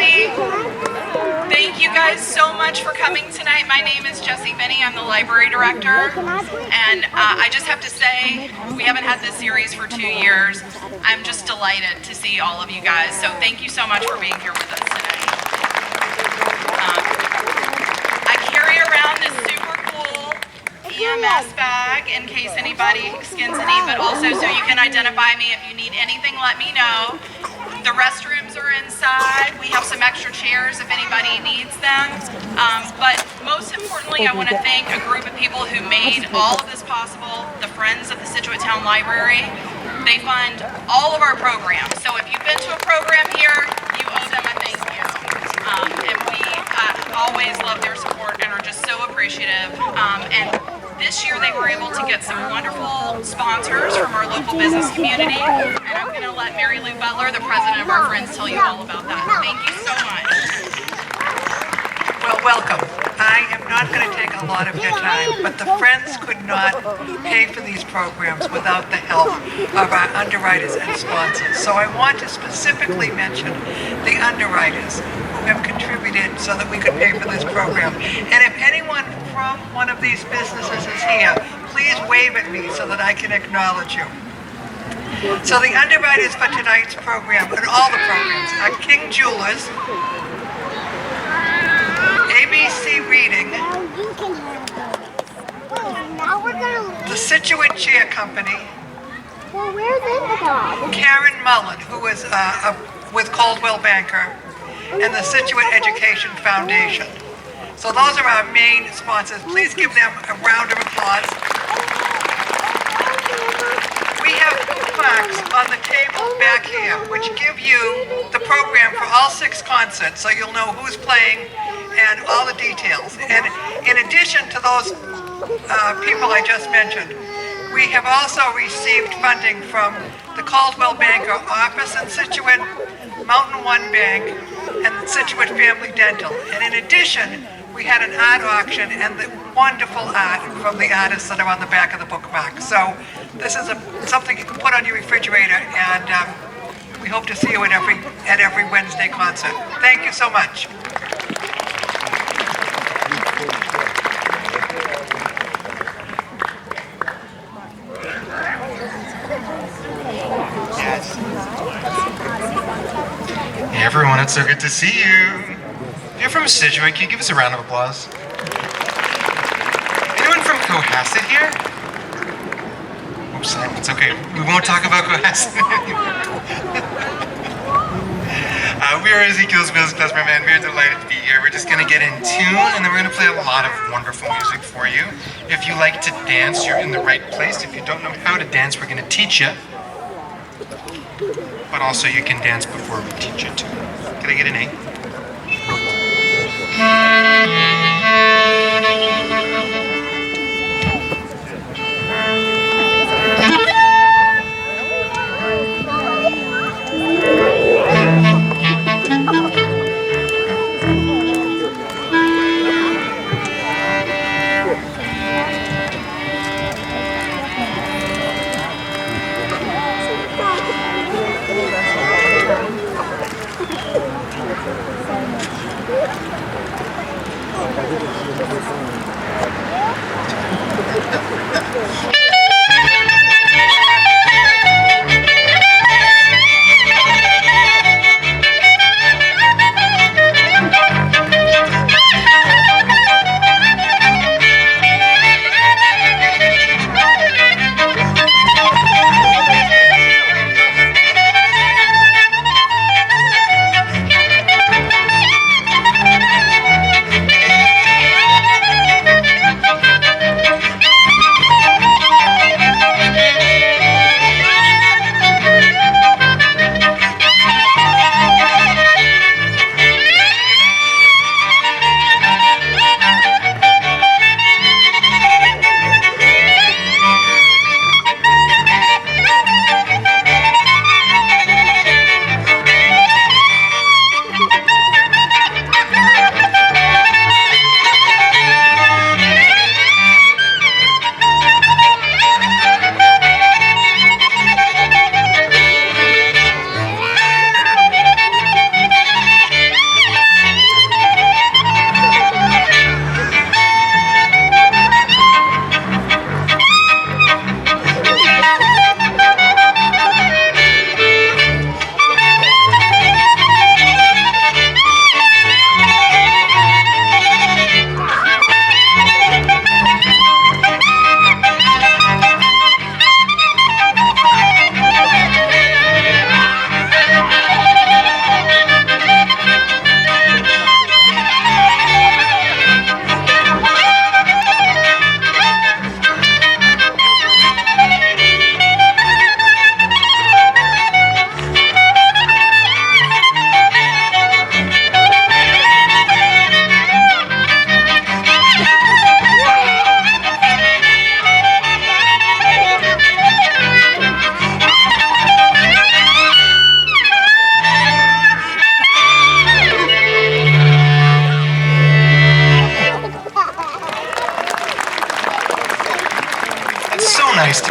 everybody. Thank you guys so much for coming tonight. My name is Jessie Binney. I'm the library director. And I just have to say, we haven't had this series for 2 years. I'm just delighted to see all of you guys. So thank you so much for being here with us tonight. I carry around this super cool EMS bag in case anybody skins a knee, but also so you can identify me. If you need anything, let me know. The restrooms are inside. We have some extra chairs if anybody needs them. But most importantly, I want to thank a group of people who made all of this possible, the Friends of the Scituate Town Library. They fund all of our programs. So if you've been to a program here, you owe them a thank you. And we always love their support and are just so appreciative. And this year they were able to get some wonderful sponsors from our local business community. And I'm going to let Mary Lou Butler, the president of our Friends, tell you all about that. Thank you so much. Well, welcome. I am not going to take a lot of your time, but the Friends could not pay for these programs without the help of our underwriters and sponsors. So I want to specifically mention the underwriters who have contributed so that we could pay for this program. And if anyone from one of these businesses is here, please wave at me so that I can acknowledge you. So the underwriters for tonight's program, and all the programs, are King Jewelers, ABC Reading, the Scituate Chair Company, Karen Mullen, who is with Coldwell Banker, and the Scituate Education Foundation. So those are our main sponsors. Please give them a round of applause. We have bookmarks on the table back here, which give you the program for all 6 concerts, so you'll know who's playing and all the details. And in addition to those people I just mentioned, we have also received funding from the Coldwell Banker office in Scituate, Mountain One Bank, and Scituate Family Dental. And in addition, we had an art auction and the wonderful art from the artists that are on the back of the bookmark. So this is something you can put on your refrigerator, and we hope to see you at every Wednesday concert. Thank you so much. Hey everyone, it's so good to see you. If you're from Scituate, can you give us a round of applause? Anyone from Cohasset here? Oops, it's okay. We won't talk about Cohasset anymore. We are Ezekiel's Business Class Band. We're delighted to be here. We're just going to get in tune, and then we're going to play a lot of wonderful music for you. If you like to dance, you're in the right place. If you don't know how to dance, we're going to teach you. But also you can dance before we teach you too. Can I get an A?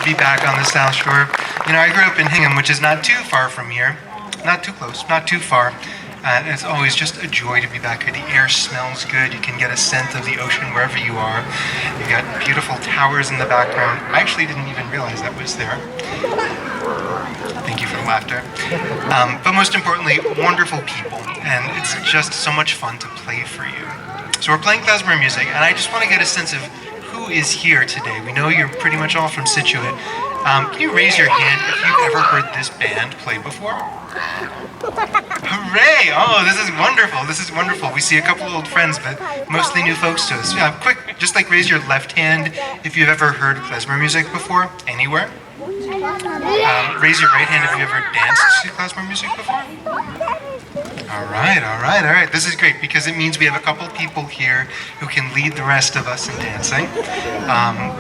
be back on the South Shore. You know, I grew up in Hingham, which is not too far from here. Not too close, not too far. And it's always just a joy to be back here. The air smells good. You can get a scent of the ocean wherever you are. You've got beautiful towers in the background. I actually didn't even realize that was there. Thank you for the laughter. But most importantly, wonderful people. And it's just so much fun to play for you. So we're playing klezmer music, and I just want to get a sense of who is here today. We know you're pretty much all from Scituate. Can you raise your hand if you've ever heard this band play before? Hooray! Oh, this is wonderful. This is wonderful. We see a couple old friends, but mostly new folks to us. Yeah, quick, just like raise your left hand if you've ever heard klezmer music before, anywhere. Raise your right hand if you've ever danced to klezmer music before. All right. This is great because it means we have a couple people here who can lead the rest of us in dancing.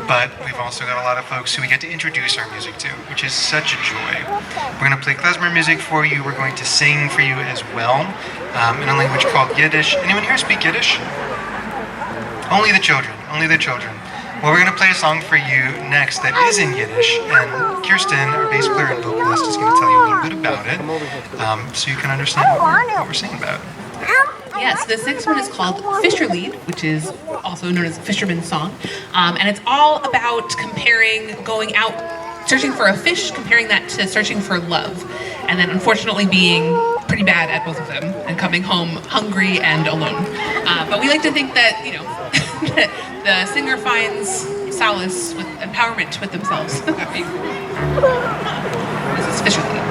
But we've also got a lot of folks who we get to introduce our music to, which is such a joy. We're going to play klezmer music for you. We're going to sing for you as well in a language called Yiddish. Anyone here speak Yiddish? Only the children. Only the children. Well, we're going to play a song for you next that is in Yiddish, and Kirsten, our bass player and vocalist, is going to tell you a little bit about it, so you can understand what we're singing about. Yes, this next one is called Fisherlied, which is also known as Fisherman's Song, and it's all about comparing going out, searching for a fish, comparing that to searching for love, and then unfortunately being pretty bad at both of them, and coming home hungry and alone. But we like to think that, you know, the singer finds solace with empowerment with themselves. This is Fisherlied.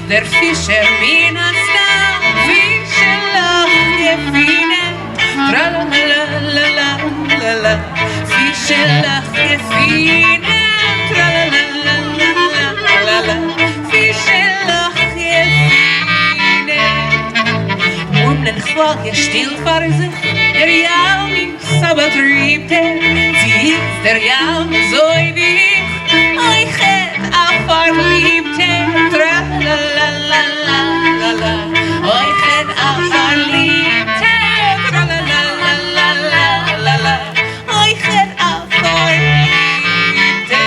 Der Fischer min Stam, Fischerlach gefinnen, tralalalala, Fischerlach gefinnen, tralalalala, Fischerlach gefinnen. Und den Chwag still vor sich, der Jaum in Sabbat riebte, sie ist der Jaum so wie ich, euch hätt auch verliebte, tralalalala, euch hätt auch verliebte, tralalalala, euch hätt auch verliebte.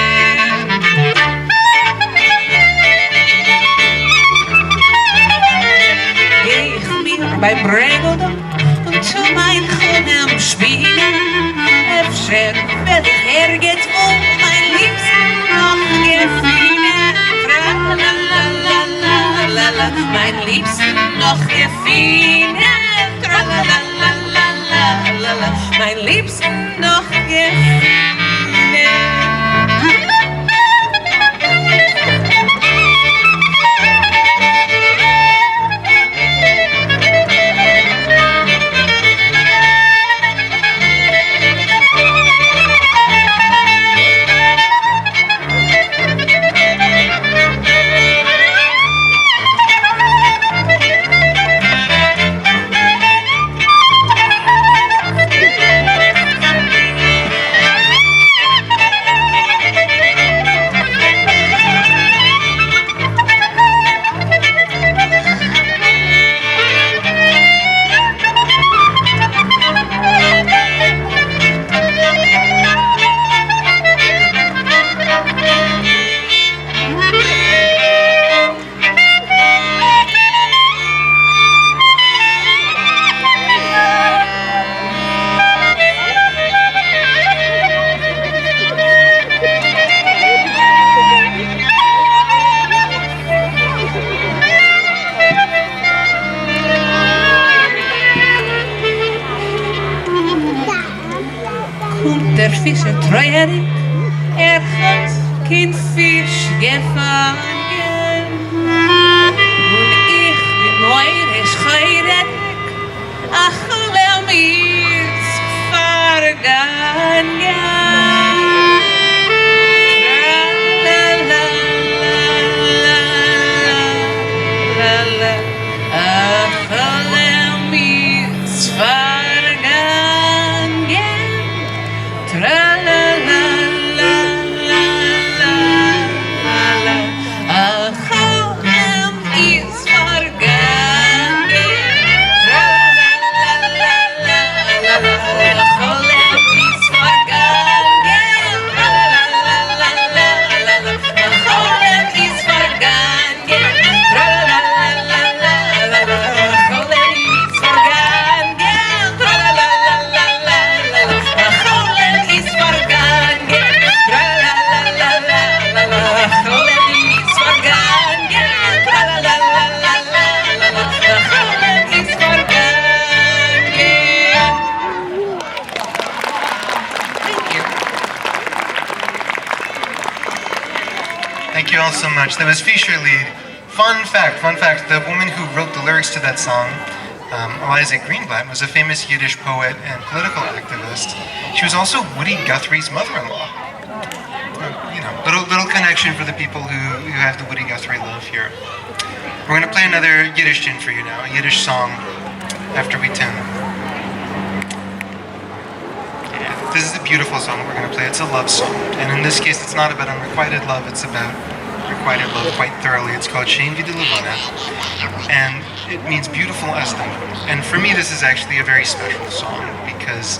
Geh ich mir beim Regeldom und zu mein Chonem spielen, öfter will ich hergeht, wo mein Liebsten noch gefielen, tralalalala, mein Liebsten noch gefielen, tralalalala, mein Liebsten noch gefielen. der Fischer treuerig, hat kein Fisch gefangen. Und ich bin moirisch heurig, ach, leu mir's vergangen. Thank you all so much. That was Fischer Lied. Fun fact, the woman who wrote the lyrics to that song, Eliza Greenblatt, was a famous Yiddish poet and political activist. She was also Woody Guthrie's mother-in-law. You know, little connection for the people who have the Woody Guthrie love here. We're going to play another Yiddish tune for you now, a Yiddish song after we tune. This is a beautiful song we're going to play. It's a love song. And in this case, it's not about unrequited love. It's about requited love quite thoroughly. It's called Shein Vida Levana. And it means beautiful as the moon. And for me, this is actually a very special song because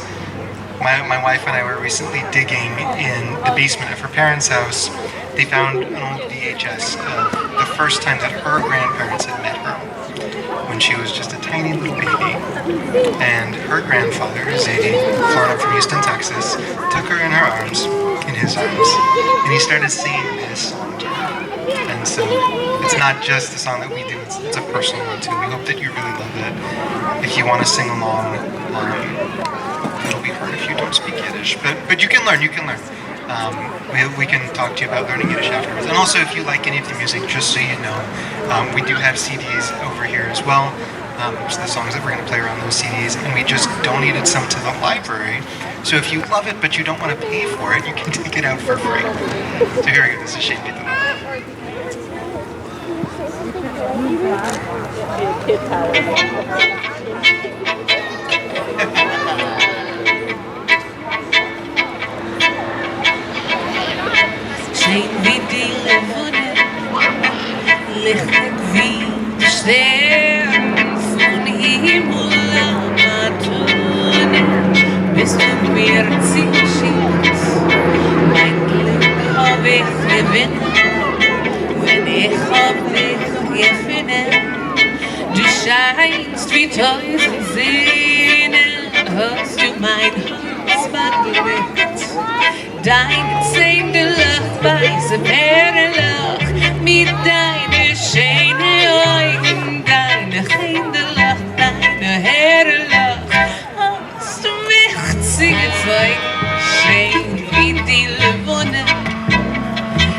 my wife and I were recently digging in the basement of her parents' house. They found an old VHS of the first time that her grandparents had met her, when she was just a tiny little baby. And her grandfather, Zadie, flown up from Houston, Texas, took her in his arms, and he started singing this song to her. And so it's not just a song that we do, it's a personal one too. We hope that you really love it. If you want to sing along, it'll be hard if you don't speak Yiddish, but you can learn. We can talk to you about learning Yiddish afterwards. And also, if you like any of the music, just so you know, we do have CDs over here as well. So the songs that we're going to play are on those CDs, and we just donated some to the library. So if you love it but you don't want to pay for it, you can take it out for free. So here we go. This is Shein Vida Levana. Shein Vida Levana, lichtig wie de sterren von Himmel am Atone. Bist du mir zugeschickt, mein Glück hab ich gewinnen, wenn ich hab dich gefunden. Du scheinst wie tausend Sehnen, hast du mein Herz beglückt. Deine Zähne lacht, weiße Perlenlach, mit deinen schönen Augen, deine Hände lacht, deine Herrenlach, hast du mich zugezeigt, schön wie die Levone,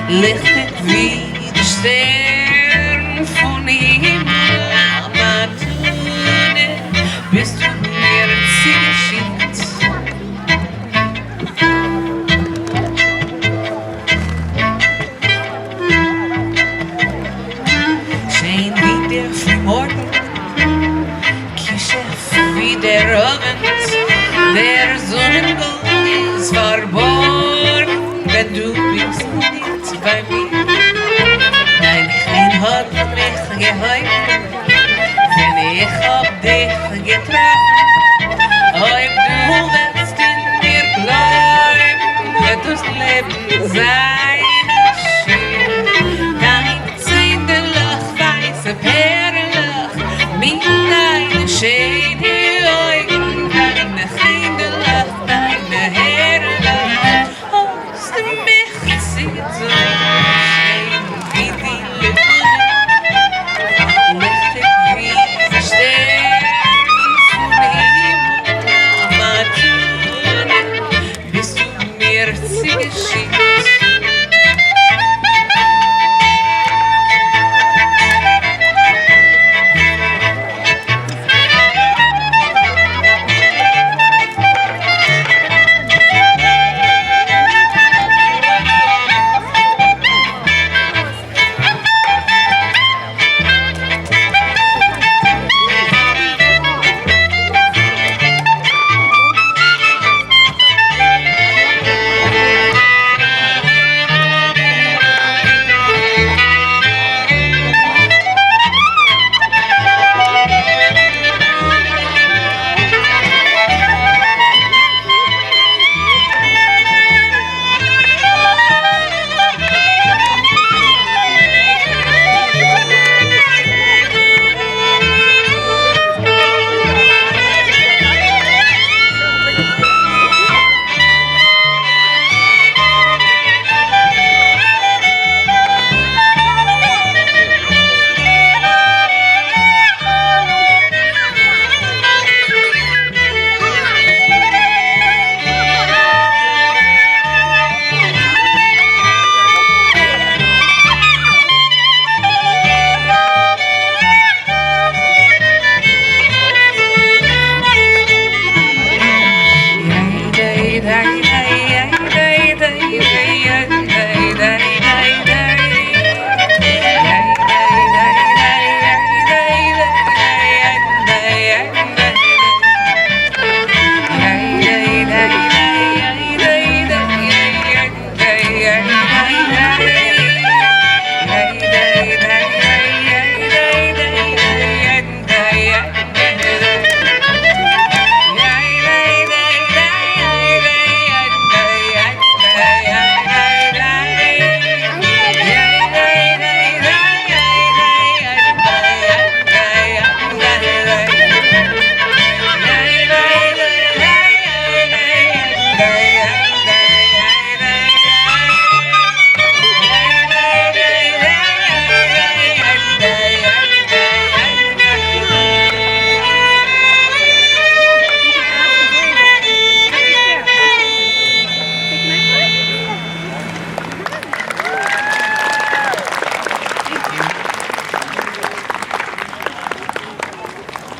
lichtig wie der Stern von Himmel am Atone, bist du mir zugeschickt. Der Abend, der Sonnengold ist verborgen, wenn du bist nicht bei mir. Dein Kind hat mich geheult, wenn ich hab dich getroffen. Ob du wirst in mir bleiben, wird das Leben sein schön. Deine Zähne lach, weiße Perlenlach, mit deinen schönen Bist wird sie geschieht.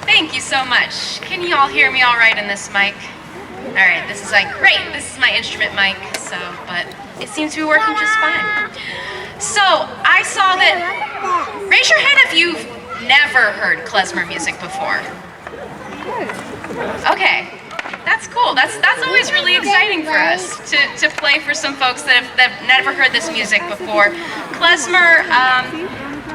Thank you so much. Can you all hear me all right in this mic? All right, this is like great. This is my instrument mic, but it seems to be working just fine. So I saw that. Raise your hand if you've never heard klezmer music before. Okay, that's cool. That's always really exciting for us to play for some folks that have never heard this music before. Klezmer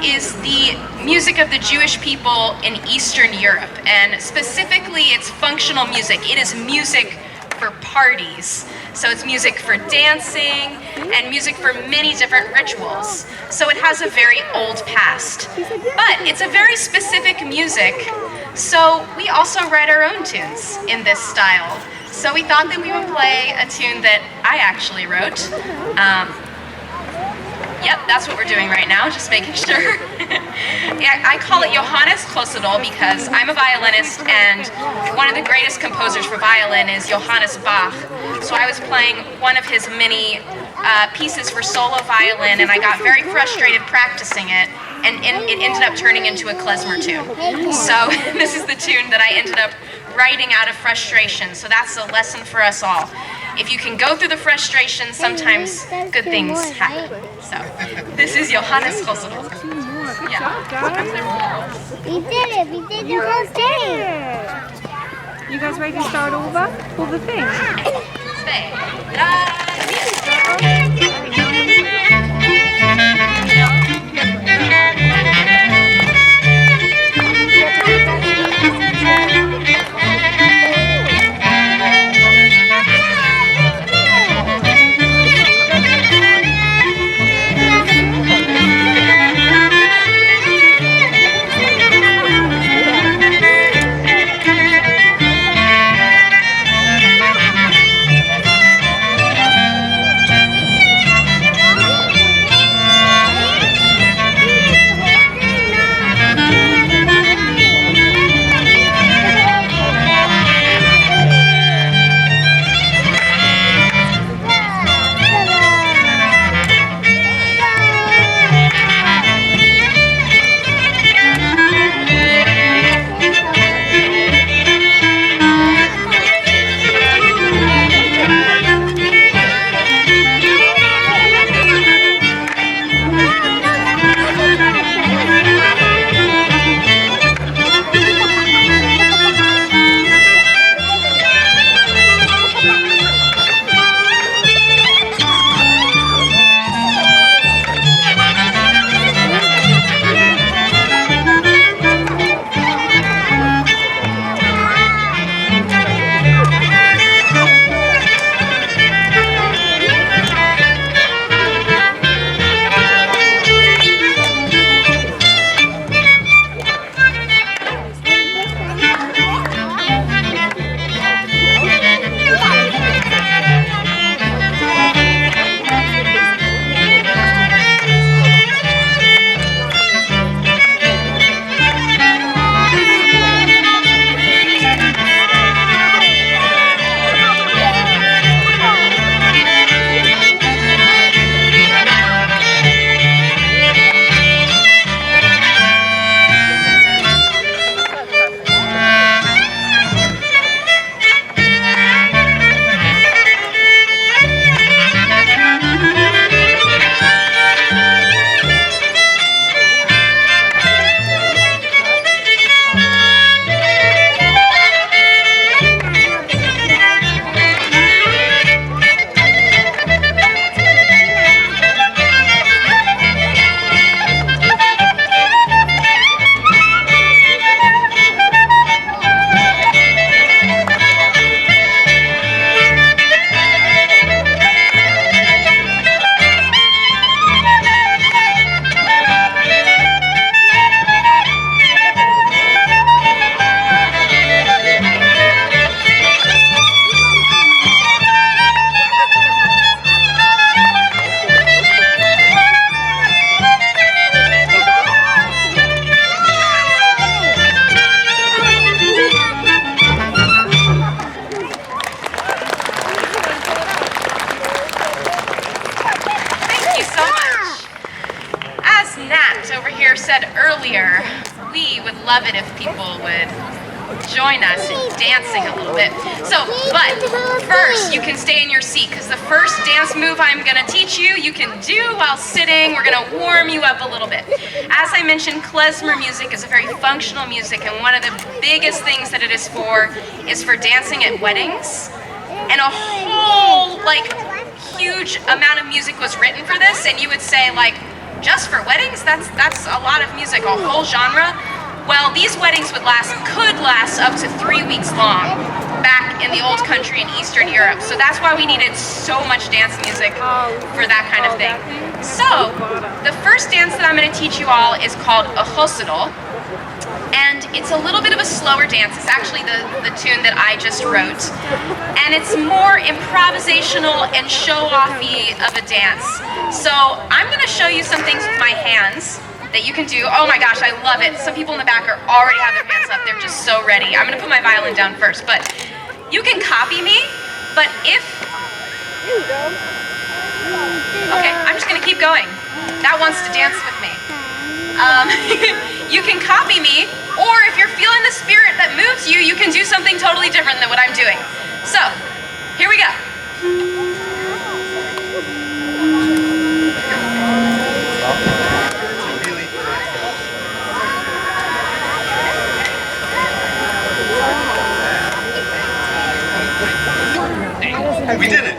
is the music of the Jewish people in Eastern Europe, and specifically it's functional music. It is music for parties. So it's music for dancing and music for many different rituals. So it has a very old past. But it's a very specific music, so we also write our own tunes in this style. So we thought that we would play a tune that I actually wrote. Yep, that's what we're doing right now, just making sure. Yeah, I call it Johannes Klosedol because I'm a violinist, and one of the greatest composers for violin is Johannes Bach. So I was playing one of his many pieces for solo violin, and I got very frustrated practicing it, and it ended up turning into a klezmer tune. So this is the tune that I ended up writing out of frustration. So that's a lesson for us all. If you can go through the frustration, sometimes good things happen. So this is Johannes Klosedol. Yeah. We did it. We did the whole thing. You guys ready to start over? All the things? Stay. over here said earlier, we would love it if people would join us in dancing a little bit. So, but first you can stay in your seat because the first dance move I'm going to teach you, you can do while sitting. We're going to warm you up a little bit. As I mentioned, klezmer music is a very functional music, and one of the biggest things that it is for dancing at weddings. And a whole, like, huge amount of music was written for this, and you would say, like, just for weddings? That's a lot of music, a whole genre. Well, these weddings could last up to 3 weeks long back in the old country in Eastern Europe. So that's why we needed so much dance music for that kind of thing. So the first dance that I'm going to teach you all is called a chosidol. And it's a little bit of a slower dance. It's actually the tune that I just wrote. And it's more improvisational and show-offy of a dance. So I'm going to show you some things with my hands that you can do. Oh my gosh, I love it. Some people in the back already have their hands up. They're just so ready. I'm going to put my violin down first, but you can copy me, but if... Okay, I'm just going to keep going. That wants to dance with me. You can copy me, or if you're feeling the spirit that moves you, you can do something totally different than what I'm doing. So, here we go. We did it!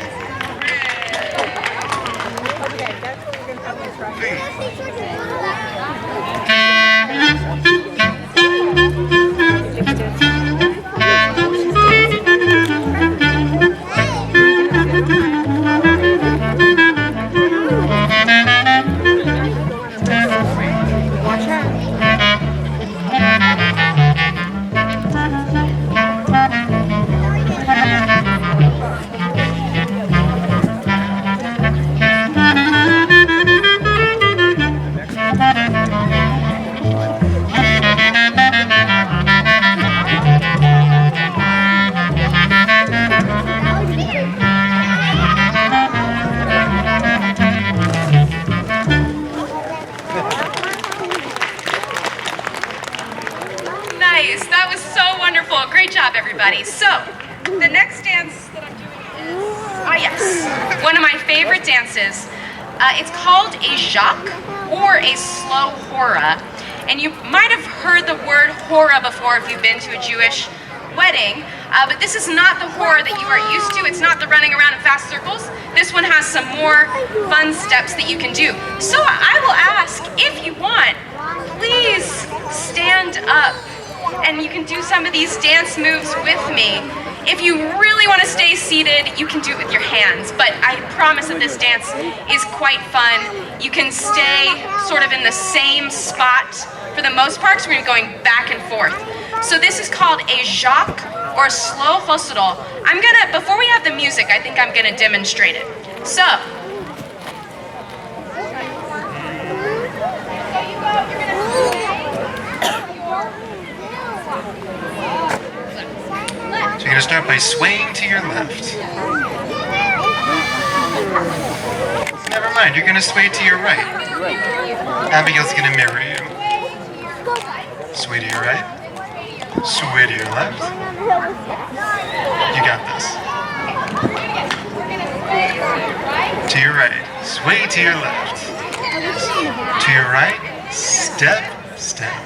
Nice, that was so wonderful. Great job, everybody. So, the next dance that I'm doing is, yes, one of my favorite dances. It's called a jacques, or a slow hora. And you might have heard the word hora before if you've been to a Jewish wedding, but this is not the hora that you are used to. It's not the running around in fast circles. This one has some more fun steps that you can do. So I will ask, if you want, please stand up and you can do some of these dance moves with me. If you really want to stay seated, you can do it with your hands, but I promise that this dance is quite fun. You can stay sort of in the same spot for the most part, so we're going back and forth. So this is called a jacques, or slow chosidol. Before we have the music, I think I'm gonna demonstrate it. So, you're going to start by swaying to your left. Never mind, you're going to sway to your right. Abigail's going to mirror you. Sway to your right. Sway to your left. You got this. To your right. Sway to your left. To your right. Step, step.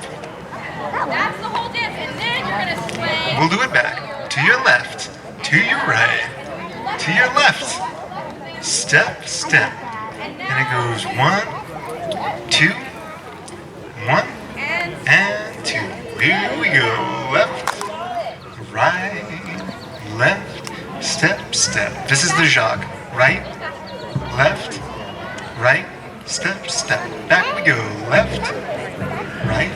that's the whole dance, and then you're gonna sway. We'll do it back. To your left, to your right, to your left. Step, step. And it goes 1, 2, 1, and 2. Here we go. Left, right, left, step, step. This is the jacques. Right, left, right, step, step. Back we go. Left, right,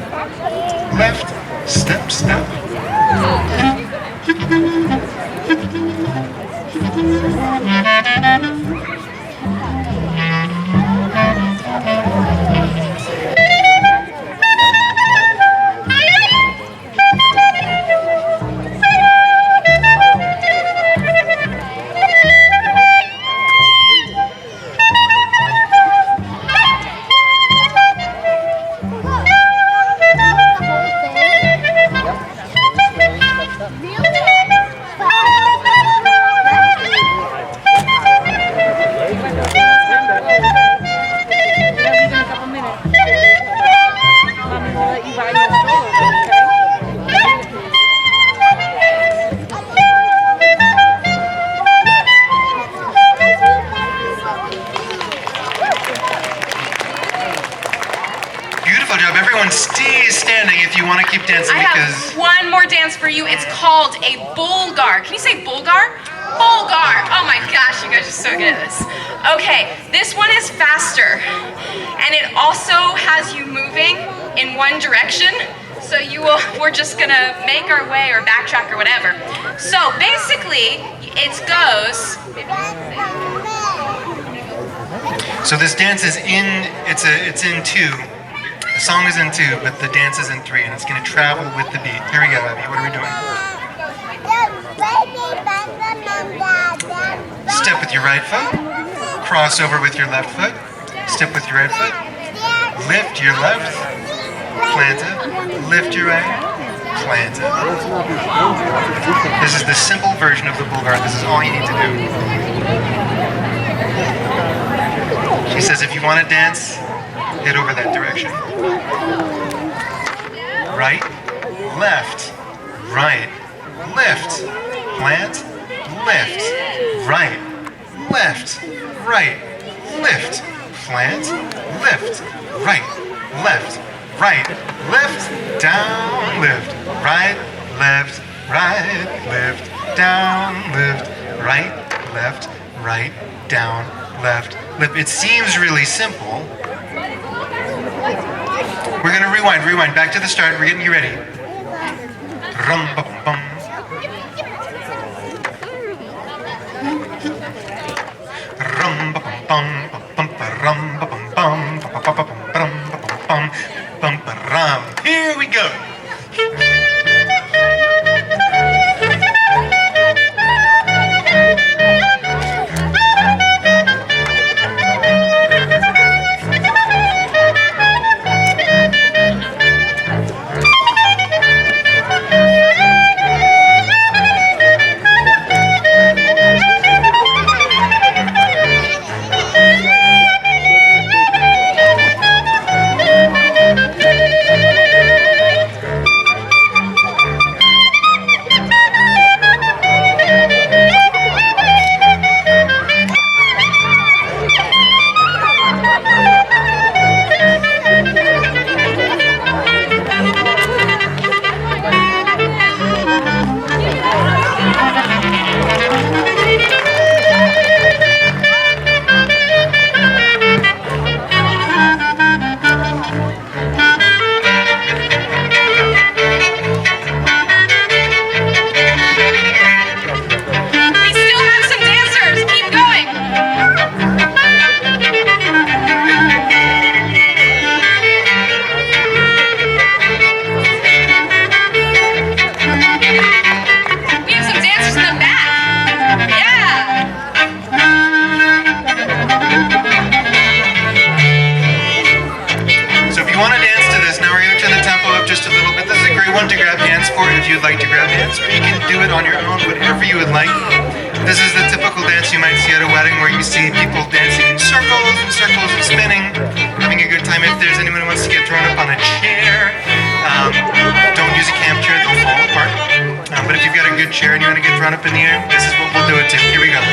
left, step, step. everyone stay standing if you want to keep dancing I because... have one more dance for you. It's called a Bulgar. Can you say Bulgar? Bulgar. Oh my gosh, you guys are so good at this. Okay, this one is faster. And it also has you moving in one direction. So we're just gonna make our way or backtrack or whatever. So basically, it goes... So this dance is it's in two. The song is in two, but the dance is in three, and it's going to travel with the beat. Here we go, Abby. What are we doing? Step with your right foot. Cross over with your left foot. Step with your right foot. Lift your left. Plant it. Lift your right. Plant it. This is the simple version of the Bulgar. This is all you need to do. She says if you want to dance, head over that direction. Right, left, right, lift, plant, lift, right, left, right, lift, plant, lift, right, left, right, lift, down, lift, right, lift, down, lift, right, down, left, lift. It seems really simple. We're gonna rewind, back to the start. We're getting you ready. Rum bum bum. Rum bum bum bum rum bum bum bum rum. Here we go. This is the typical dance you might see at a wedding where you see people dancing in circles and spinning, having a good time. If there's anyone who wants to get thrown up on a chair, don't use a camp chair, they'll fall apart. But if you've got a good chair and you want to get thrown up in the air, this is what we'll do it to. Here we go.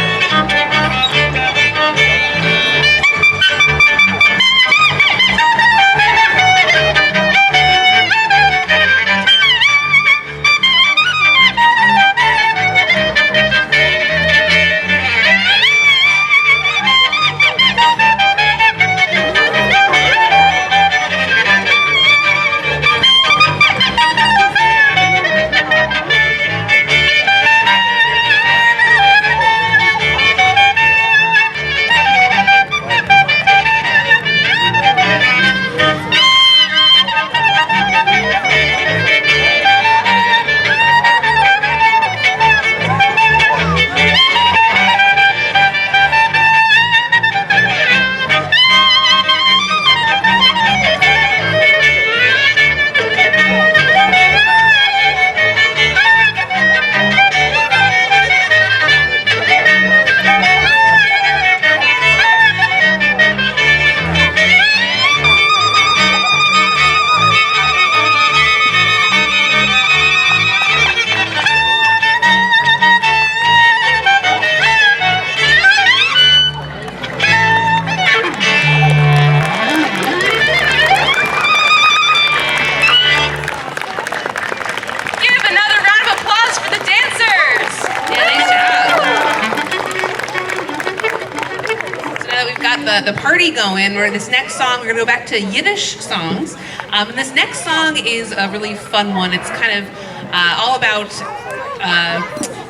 that we've got the party going, where this next song, we're gonna go back to Yiddish songs. And this next song is a really fun one. It's kind of all about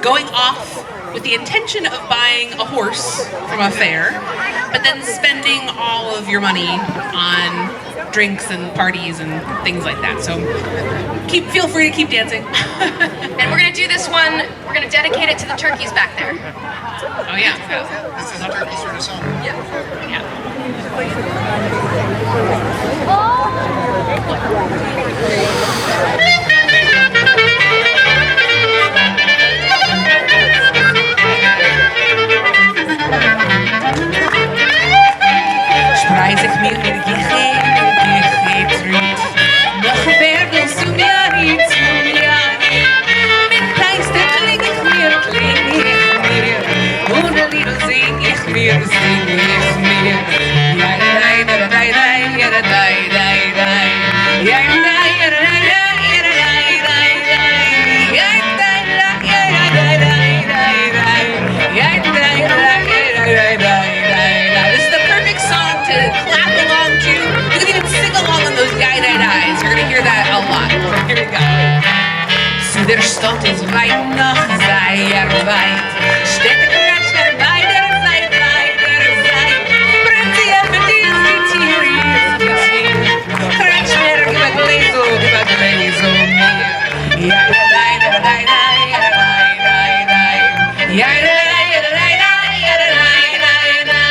going off with the intention of buying a horse from a fair, but then spending all of your money on drinks and parties and things like that. So feel free to keep dancing. And we're gonna do this one, we're gonna dedicate it to the turkeys back there. Oh yeah. This is a turkey sort of song. Yep. Yeah. Spreis ich mir in Gehetrit, noch werdest du mir nicht zu mir. Mit Teiste kling ich mir, ohne Lieder sing ich mir. Ja, da, da, da, da, ja, da, da, da, da. Ja, da, da, da, da, ja, da, da, da, da. Ja, da, da, ja, da, da, da, da. Ja, da, da, ja, da, da, da. This is the perfect song to clap along to. You can even sing along on those yai-dai-dais. You're gonna hear that a lot. Here we go. Zu der Stadt ist weit noch sehr weit. Städte kratzt an beider Seiten. Brennt sie auf mit die Tiere. Kratzt mir über Gläser mir. Ja, da, da, da, da, ja, da, da, da. Ja, da, da, da, da, ja, da, da, da, da.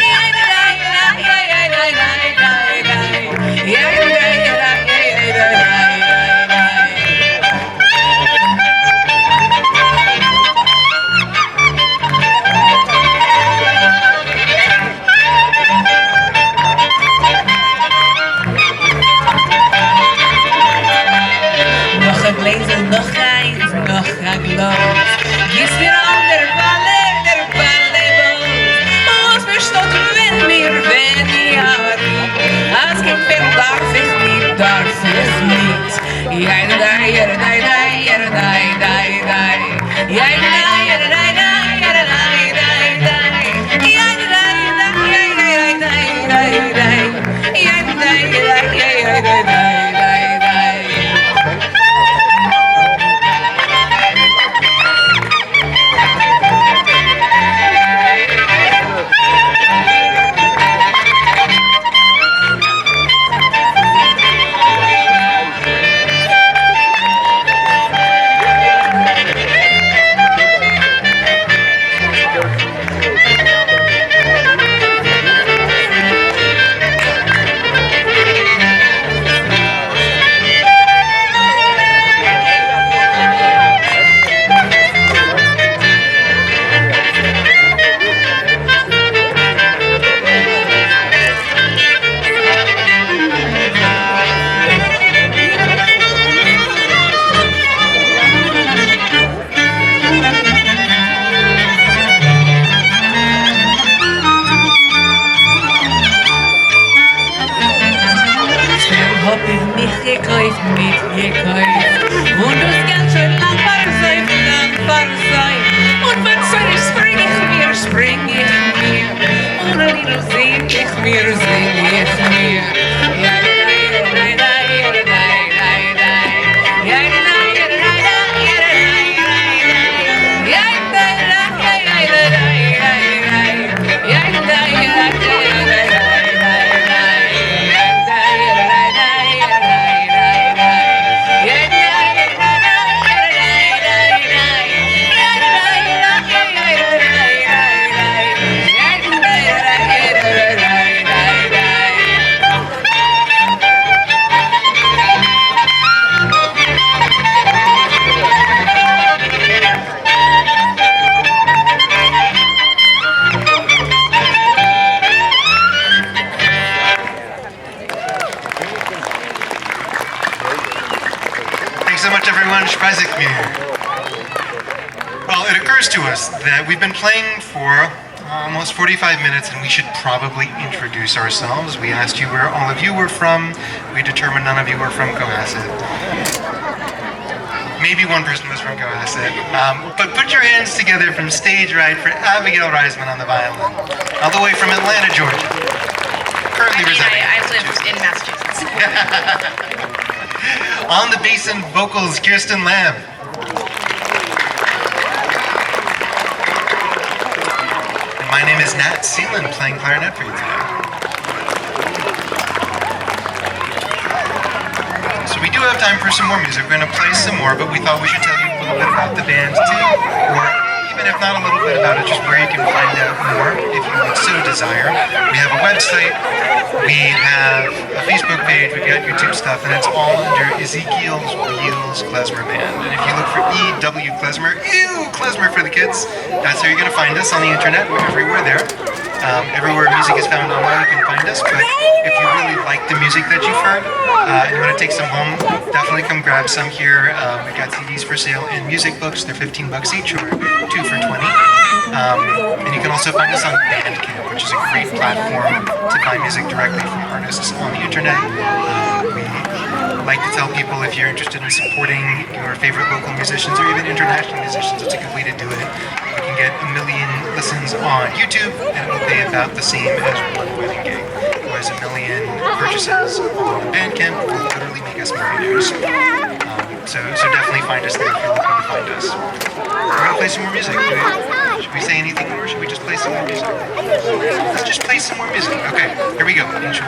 Ja, da, da, da, ja, da, da, da, da. Ja, da, da, da, ja, da, da, da. Noch ein Gläser, noch eins, noch ein Glas. Gieß mir an der Balle los. Was verstottert, wenn ja rief. Als kein Pferd darf ich nicht. Ja, da, da, ja, da, da, ja, da, da, da, da. Ja, da, ja, da, da, da, ja, da, da, da, da. Ja, da, da, da, ja, da, da, da, da. Ja, da, da, ja, da, da, da. Hab ich mich gekauft, und das ganz schön lang versäuft. Und wenn es soll, spring ich mir, ohne Lieder sing ich mir. Ja, da, da, da, da, ja, da, da, da, da. Ja, da, da, ja, da, da, ja, da, da, da, da. Ja, da, da, ja, da, da, ja, da, da, da. Ja, da, ja, da, da, ja, da, da. Thanks so much, everyone. Spreizig mir. Well, it occurs to us that we've been playing for almost 45 minutes and we should probably introduce ourselves. We asked you where all of you were from. We determined none of you were from Cohasset. Maybe one person was from Cohasset. But put your hands together from stage right for Abigail Reisman on the violin, all the way from Atlanta, Georgia. Currently residing. I live in Massachusetts. On the bass and vocals, Kirsten Lamb. And my name is Nat Seelan, playing clarinet for you today. So we do have time for some more music. We're going to play some more, but we thought we should tell you a little bit about the band too, or even if not a little bit about it, just where you can find out more if you would so desire. We have a website, we have a Facebook page, we've got YouTube stuff, and it's all under Ezekiel's Wheels Klezmer Band. And if you look for E.W. Klezmer, ew, Klezmer for the kids, that's how you're going to find us on the internet. We're everywhere there. Everywhere music is found online, you can find us. But if you really like the music that you've heard and you want to take some home, definitely come grab some here. We've got CDs for sale and music books. They're $15 each, or 2 for $20. And you can also find us on Bandcamp, which is a great platform to buy music directly from artists on the internet. We like to tell people, if you're interested in supporting your favorite local musicians or even international musicians, it's a good way to do it. You can get 1 million listens on YouTube, and it will pay about the same as one wedding gig. Whereas 1 million purchases on Bandcamp will literally make us millionaires. So definitely find us there if you're looking to find us. We're going to play some more music. Should we say anything more, or should we just play some more music? Let's just play some more music. Okay, here we go. Enjoy.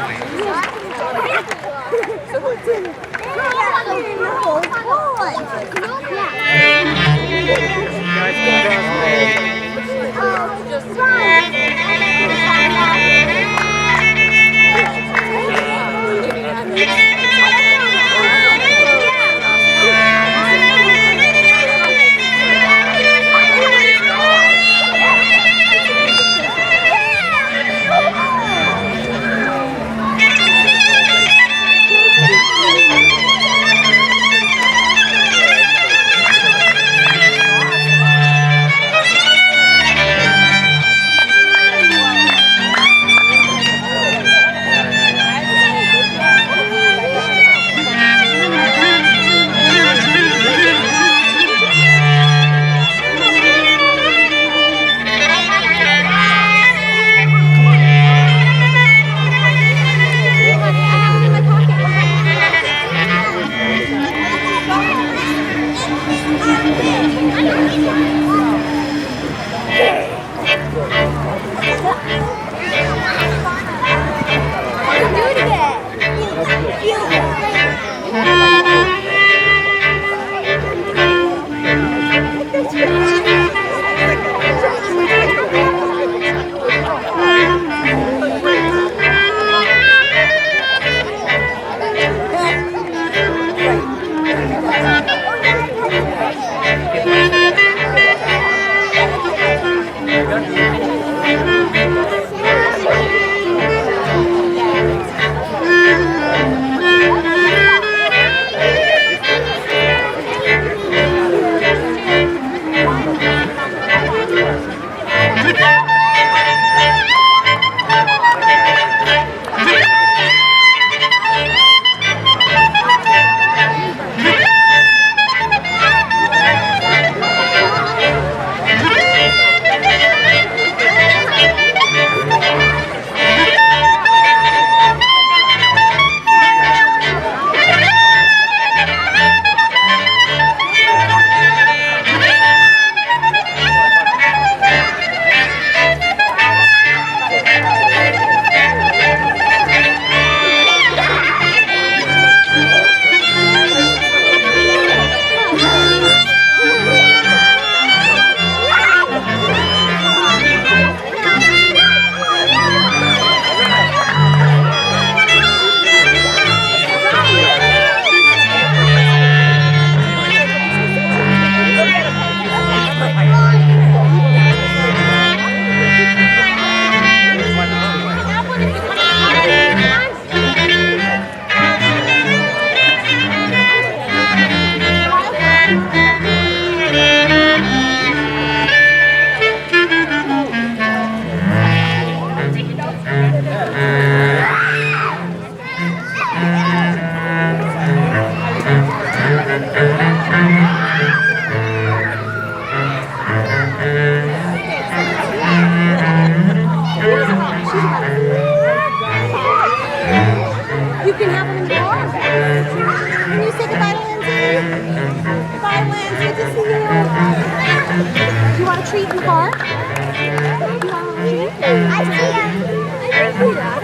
You can have them in the car. Can you say goodbye to Lindsay? Bye, Lindsay. Good to see you. Do you want a treat in the car? Do you want a treat? I see him. I see that.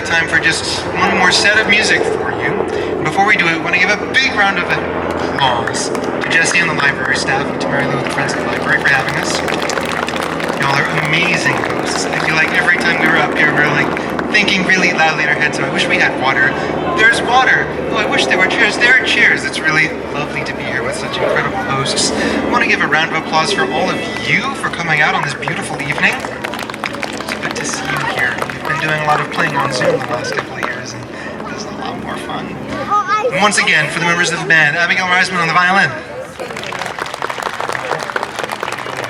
Time for just one more set of music for you. Before we do it, I want to give a big round of applause to Jesse and the library staff and to Mary Lou and the Friends of the Library for having us. Y'all are amazing hosts. I feel like every time we were up here, we were like thinking really loudly in our heads, so I wish we had water. There's water. Oh, I wish there were chairs. There are chairs. It's really lovely to be here with such incredible hosts. I want to give a round of applause for all of you for coming out on this beautiful evening. It's good to see you here. We've been doing a lot of playing on Zoom the last couple of years, and this is a lot more fun. And once again, for the members of the band, Abigail Reisman on the violin,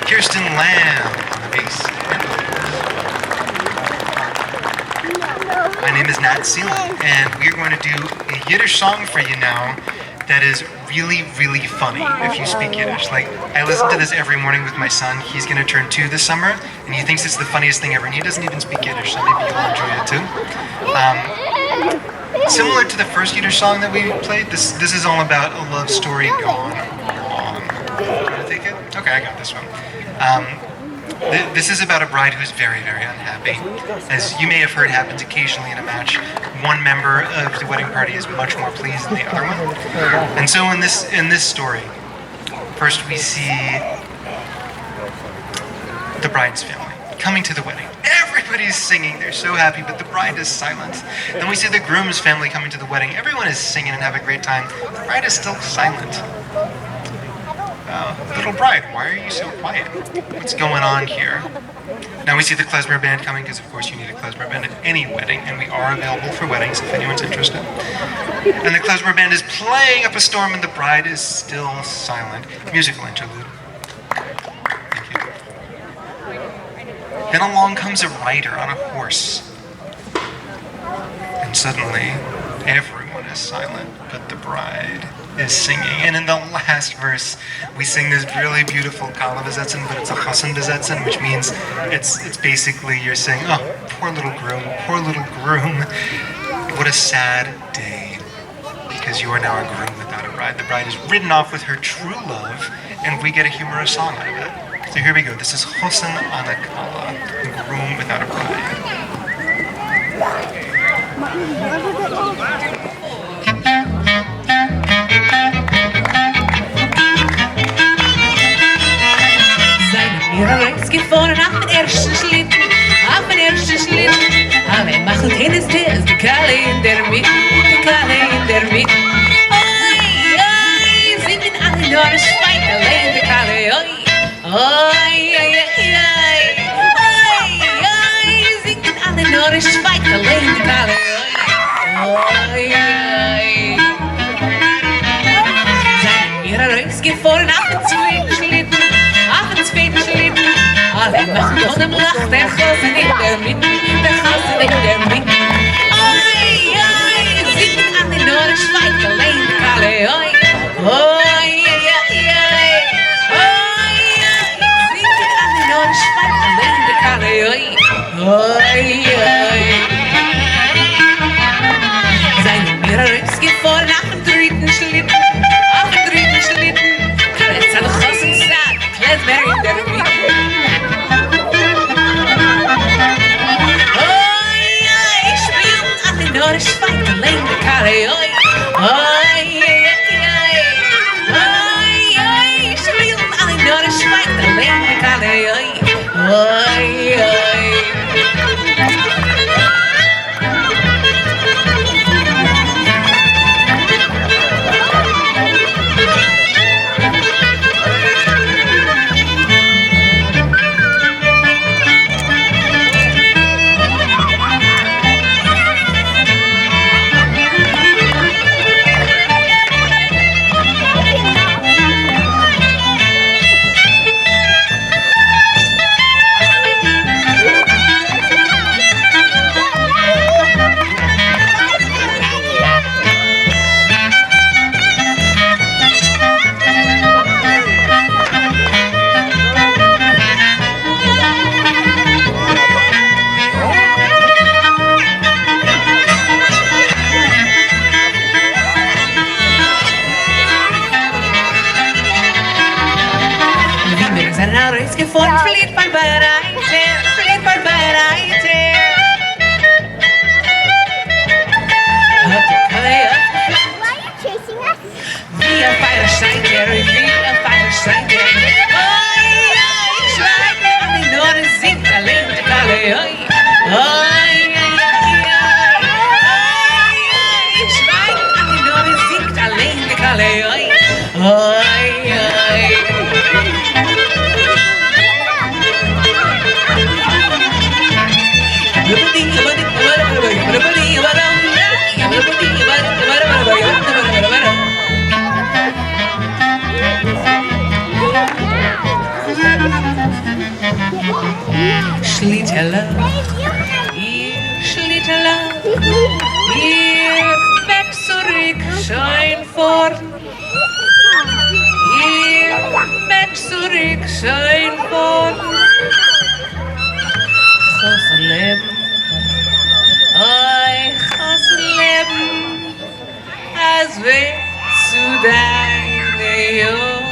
Kirsten Lamb on the bass, my name is Nat Seelan, and we're going to do a Yiddish song for you now that is really, really funny if you speak Yiddish. Like, I listen to this every morning with my son. He's going to turn 2 this summer, and he thinks it's the funniest thing ever, and he doesn't even speak Yiddish, so maybe you'll enjoy it too. Similar to the first Yiddish song that we played, this is all about a love story gone wrong. You want to take it? Okay, I got this one. This is about a bride who's very, very unhappy. As you may have heard happens occasionally in a match, one member of the wedding party is much more pleased than the other one. And so in this story, first we see the bride's family coming to the wedding. Everybody Everybody's singing, they're so happy, but the bride is silent. Then we see the groom's family coming to the wedding. Everyone is singing and having a great time. The bride is still silent. Little bride, why are you so quiet? What's going on here? Now we see the klezmer band coming, because of course you need a klezmer band at any wedding, and we are available for weddings if anyone's interested. And the klezmer band is playing Up a Storm, and the bride is still silent. Musical interlude. Thank you. Then along comes a rider on a horse. And suddenly, everyone is silent, but the bride is singing. And in the last verse, we sing this really beautiful kalabesetzen, but it's a Hassenbesetzen, which means it's basically you're saying, oh, poor little groom, what a sad day, because you are now a groom without a bride. The bride is ridden off with her true love, and we get a humorous song out of it. So here we go. This is Hosen Anakala, the groom without a bride. Mir rechts gefahren auf den ersten Schlitten, aber er macht Tennis, die Kalle in der Mitte, Oi, oi, singen alle nur ein Schwein, allein die Kalle, oi, oi, oi, singen alle nur ein Schwein, allein die Kalle, oi, oi. Seien mir rechts gefahren auf den zweiten Schlitten, alle machen von dem Lach, der Hasen in der Mitte, Oi, oi, singen alle nur ein Schwein, allein die Kalle, oi, oi, singen alle nur ein Schwein, allein die Kalle, oi, Seien mir rechts gefahren auf dem dritten Schlitten, jetzt alle Hasen gesagt, klezmer in der Mitte. Nur ein Schwein, allein die Kalle, oi, spielen alle nur ein Schwein, allein die Kalle, gefahren, verliert man Bereiter. Hat die Kalle Why are you chasing us? wie ein Feiersteiner, oi, schweig, alle nur singt allein die Kalle, oi, schweig, alle nur singt allein die Kalle, oi. Schlitterler, ihr weg zurück, schein fort. Ihr weg zurück, schein fort. Leben, als weg zu deinen Jahren.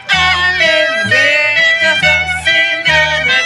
Alle Wege sind an der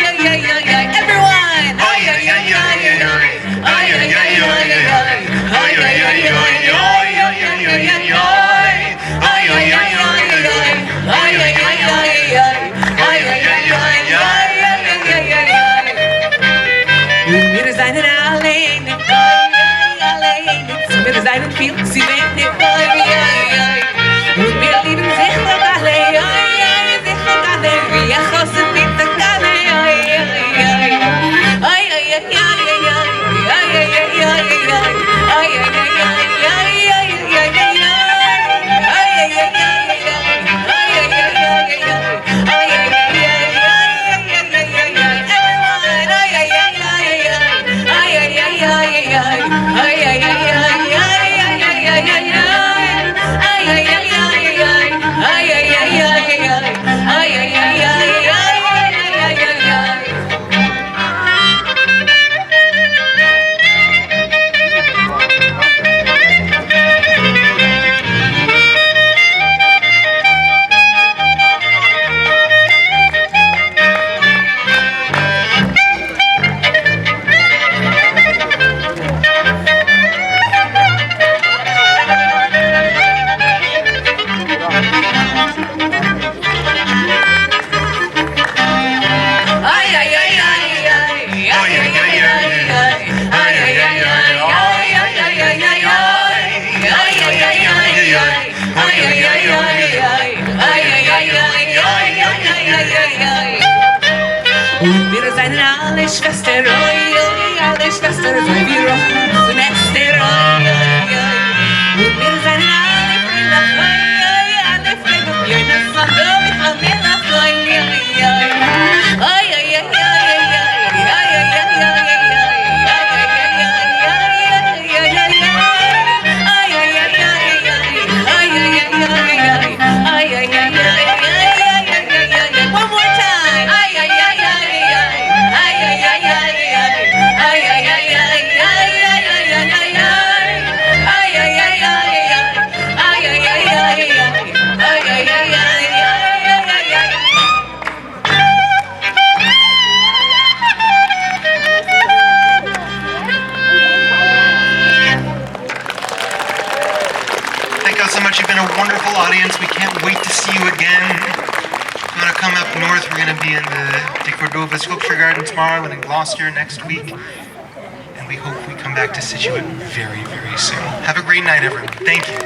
Everyone! Ay, ay, ay, ay, ay, ay. Ay, ay, ay, ay, ay, ay. Ay, ay, ay, ay, ay, ay, ay, ay, ay, ay. Ay, ay, ay, ay, ay, ay. Ay, ay, ay, ay, ay. Ay, ay, ay, ay, ay. Ay, ay, ay, ay. Wir seien alleine, alleine. Wir seien viel zu wenig, und wir lieben sich doch alle, sich doch alle. Wir hassen nicht alle, wir seien alle Schwestern, alle Schwestern, so wir auf unser Nester, und wir seien alle Freunde, alle Freunde, wir das Land, wir haben das Land, ay, ay, ay, one more time. Ay, ay, ay, Thank you all so much. You've been a wonderful audience. We can't wait to see you again. want to come up north, we're going to be in the Cordova Sculpture Garden tomorrow and in Gloucester next week. And we hope we come back to Scituate very, very soon. Have a great night, everyone. Thank you.